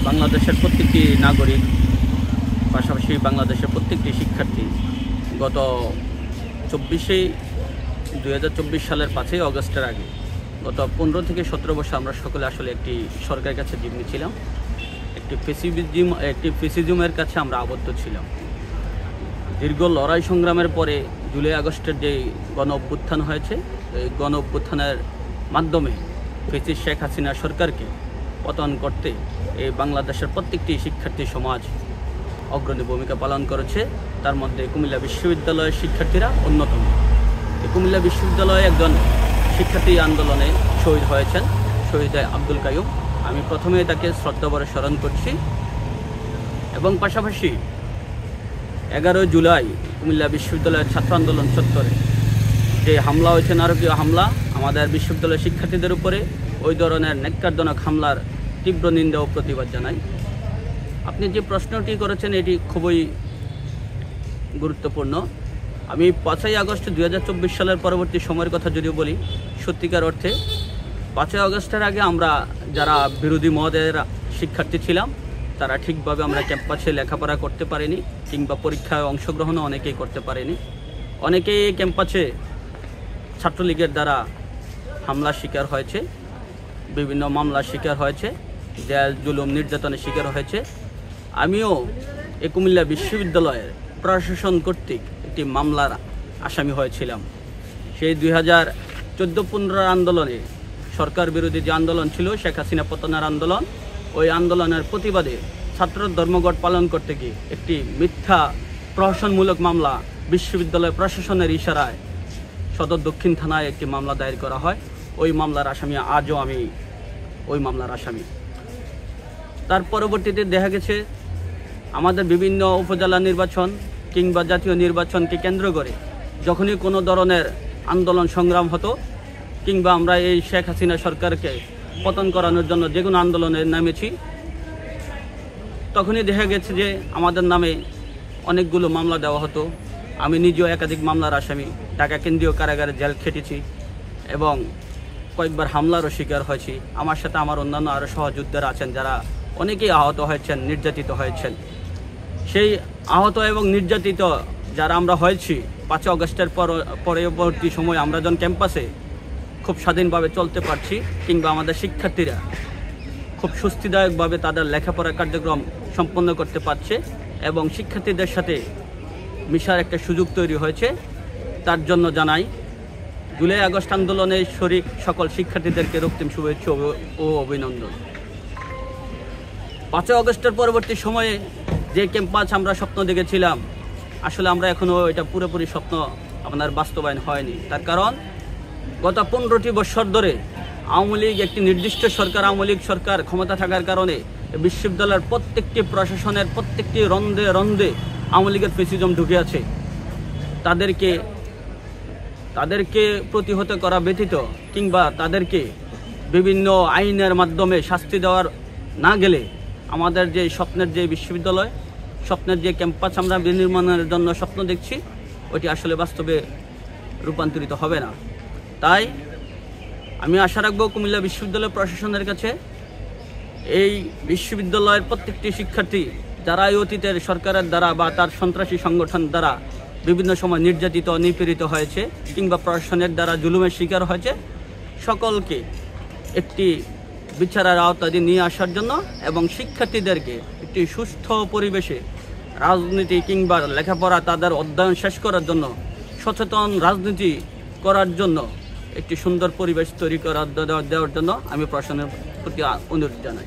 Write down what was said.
বাংলাদেশের প্রত্যেকটি নাগরিক, পাশাপাশি বাংলাদেশের প্রত্যেকটি শিক্ষার্থী গত 2024 সালের 5ই অগস্টের আগে গত 15 থেকে 17 বছর আমরা সকলে আসলে একটি সরকারের কাছে জিম্মি ছিলাম, একটি ফেসিজমের কাছে আমরা আবদ্ধ ছিলাম। দীর্ঘ লড়াই সংগ্রামের পরে জুলাই আগস্টের যে গণ অভ্যুত্থান হয়েছে, এই গণ অভ্যুত্থানের মাধ্যমে ফেসিস্ট শেখ হাসিনা সরকারকে পতন করতে এই বাংলাদেশের প্রত্যেকটি শিক্ষার্থী সমাজ অগ্রণী ভূমিকা পালন করেছে। তার মধ্যে কুমিল্লা বিশ্ববিদ্যালয়ের শিক্ষার্থীরা অন্যতম। এই কুমিল্লা বিশ্ববিদ্যালয়ে একজন শিক্ষার্থী আন্দোলনে শহীদ হয়েছেন, শহীদ আব্দুল কাইয়ুম। আমি প্রথমে তাকে শ্রদ্ধাভরে স্মরণ করছি এবং পাশাপাশি 11 জুলাই কুমিল্লা বিশ্ববিদ্যালয়ের ছাত্র আন্দোলন চত্বরে যে হামলা হয়েছে, নারকীয় হামলা আমাদের বিশ্ববিদ্যালয়ের শিক্ষার্থীদের উপরে, ওই ধরনের ন্যাক্কারজনক হামলার তীব্র নিন্দা ও প্রতিবাদ জানাই। আপনি যে প্রশ্নটি করেছেন এটি খুবই গুরুত্বপূর্ণ। আমি 5ই আগস্ট 2024 সালের পরবর্তী সময়ের কথা যদিও বলি, সত্যিকার অর্থে 5ই আগস্টের আগে আমরা যারা বিরোধী মতের শিক্ষার্থী ছিলাম তারা ঠিকভাবে আমরা ক্যাম্পাসে লেখাপড়া করতে পারিনি, কিংবা পরীক্ষায় অংশগ্রহণও অনেকেই করতে পারেনি। অনেকেই ক্যাম্পাসে ছাত্রলীগের দ্বারা হামলার শিকার হয়েছে, বিভিন্ন মামলার শিকার হয়েছে, জেল জুলুম নির্যাতনের শিকার হয়েছে। আমিও এই কুমিল্লা বিশ্ববিদ্যালয়ের প্রশাসন কর্তৃক একটি মামলার আসামি হয়েছিলাম। সেই 2014-15 আন্দোলনে সরকার বিরোধী যে আন্দোলন ছিল, শেখ হাসিনা পতনের আন্দোলন, ওই আন্দোলনের প্রতিবাদে ছাত্র ধর্মঘট পালন করতে গিয়ে একটি মিথ্যা প্রহসনমূলক মামলা বিশ্ববিদ্যালয় প্রশাসনের ইশারায় সদর দক্ষিণ থানায় একটি মামলা দায়ের করা হয়। ওই মামলার আসামি আজও আমি ওই মামলার আসামি। তার পরবর্তীতে দেখা গেছে আমাদের বিভিন্ন উপজেলা নির্বাচন কিংবা জাতীয় নির্বাচনকে কেন্দ্র করে যখনই কোনো ধরনের আন্দোলন সংগ্রাম হতো, কিংবা আমরা এই শেখ হাসিনা সরকারকে পতন করানোর জন্য যে কোনো আন্দোলনে নেমেছি, তখনই দেখা গেছে যে আমাদের নামে অনেকগুলো মামলা দেওয়া হতো। আমি নিজেও একাধিক মামলার আসামি, ঢাকা কেন্দ্রীয় কারাগারে জেল খেটেছি এবং কয়েকবার হামলারও শিকার হয়েছি। আমার সাথে আমার অন্যান্য আরও সহযোদ্ধারা আছেন যারা অনেকেই আহত হয়েছেন, নির্যাতিত হয়েছেন। সেই আহত এবং নির্যাতিত যারা আমরা হয়েছি 5 আগস্টের পরবর্তী সময় আমরা যখন ক্যাম্পাসে খুব স্বাধীনভাবে চলতে পারছি, কিংবা আমাদের শিক্ষার্থীরা খুব স্বস্তিদায়কভাবে তাদের লেখাপড়া কার্যক্রম সম্পন্ন করতে পারছে এবং শিক্ষার্থীদের সাথে মিশার একটা সুযোগ তৈরি হয়েছে, তার জন্য জানাই জুলাই আগস্ট আন্দোলনে শরিক সকল শিক্ষার্থীদেরকে রক্তিম শুভেচ্ছা ও অভিনন্দন। 5 আগস্টের পরবর্তী সময়ে যে ক্যাম্পাস আমরা স্বপ্ন দেখেছিলাম, আসলে আমরা এখনও এটা পুরোপুরি স্বপ্ন আপনার বাস্তবায়ন হয়নি। তার কারণ গত 15টি বছর ধরে আওয়ামী লীগ, একটি নির্দিষ্ট সরকার, আওয়ামী লীগ সরকার ক্ষমতা থাকার কারণে বিশ্ববিদ্যালয়ের প্রত্যেকটি প্রশাসনের প্রত্যেকটি রন্ধে রন্ধে আওয়ামী লীগের ফেসিজম ঢুকে আছে। তাদেরকে প্রতিহত করা ব্যতীত কিংবা তাদেরকে বিভিন্ন আইনের মাধ্যমে শাস্তি দেওয়ার না গেলে আমাদের যে স্বপ্নের যে বিশ্ববিদ্যালয়, স্বপ্নের যে ক্যাম্পাস আমরা বিনির্মাণের জন্য স্বপ্ন দেখছি, ওটি আসলে বাস্তবে রূপান্তরিত হবে না। তাই আমি আশা রাখবো কুমিল্লা বিশ্ববিদ্যালয় প্রশাসনের কাছে, এই বিশ্ববিদ্যালয়ের প্রত্যেকটি শিক্ষার্থী যারা এই অতীতের সরকারের দ্বারা বা তার সন্ত্রাসী সংগঠন দ্বারা বিভিন্ন সময় নির্যাতিত, নিপীড়িত হয়েছে, কিংবা প্রশাসনের দ্বারা জুলুমের শিকার হয়েছে, সকলকে একটি বিচারের আওতায় নিয়ে আসার জন্য এবং শিক্ষার্থীদেরকে একটি সুস্থ পরিবেশে রাজনীতি কিংবা লেখাপড়া তাদের অধ্যয়ন শেষ করার জন্য, সচেতন রাজনীতি করার জন্য একটি সুন্দর পরিবেশ তৈরি দেওয়ার জন্য আমি প্রশাসনের প্রতি অনুরোধ জানাই।